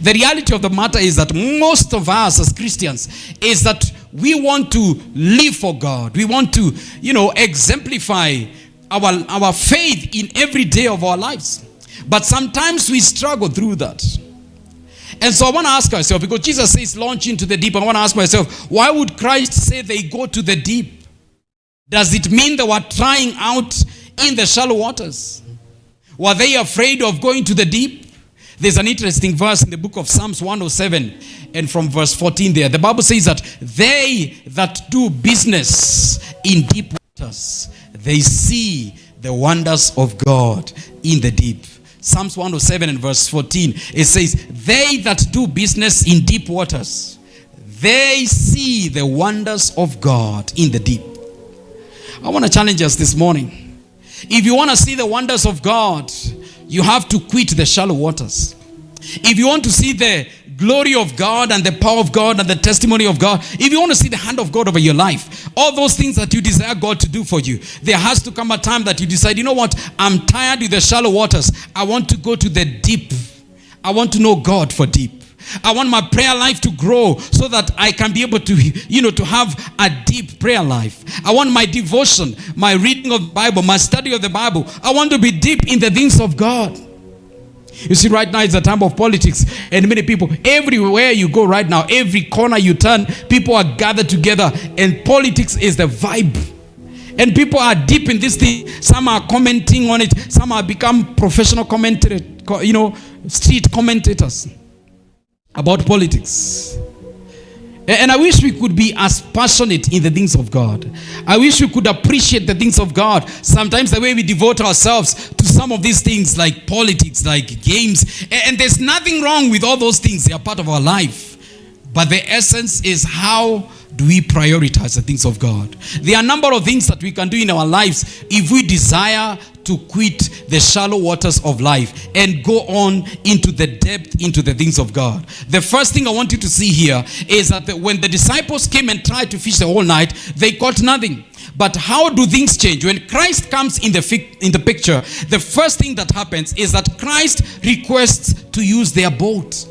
The reality of the matter is that most of us as Christians is that we want to live for God. We want to, exemplify our faith in every day of our lives. But sometimes we struggle through that. And so I want to ask myself, because Jesus says launch into the deep, I want to ask myself, why would Christ say they go to the deep? Does it mean they were trying out in the shallow waters? Were they afraid of going to the deep? There's an interesting verse in the book of Psalms 107 and from verse 14 there. The Bible says that they that do business in deep waters, they see the wonders of God in the deep. Psalms 107 and verse 14, it says, they that do business in deep waters, they see the wonders of God in the deep. I want to challenge us this morning. If you want to see the wonders of God, you have to quit the shallow waters. If you want to see the glory of God and the power of God and the testimony of God, if you want to see the hand of God over your life, all those things that you desire God to do for you, there has to come a time that you decide, you know what, I'm tired with the shallow waters. I want to go to the deep. I want to know God for deep. I want my prayer life to grow so that I can be able to, to have a deep prayer life. I want my devotion, my reading of the Bible, my study of the Bible. I want to be deep in the things of God. You see, right now it's a time of politics, and many people, everywhere you go right now, every corner you turn, people are gathered together, and politics is the vibe. And people are deep in this thing. Some are commenting on it. Some have become professional commentators, street commentators about politics. And I wish we could be as passionate in the things of God. I wish we could appreciate the things of God. Sometimes the way we devote ourselves to some of these things like politics, like games. And there's nothing wrong with all those things. They are part of our life. But the essence is, how do we prioritize the things of God? There are a number of things that we can do in our lives if we desire to quit the shallow waters of life and go on into the depth, into the things of God. The first thing I want you to see here is that when the disciples came and tried to fish the whole night, they caught nothing. But how do things change? When Christ comes in the picture, the first thing that happens is that Christ requests to use their boat.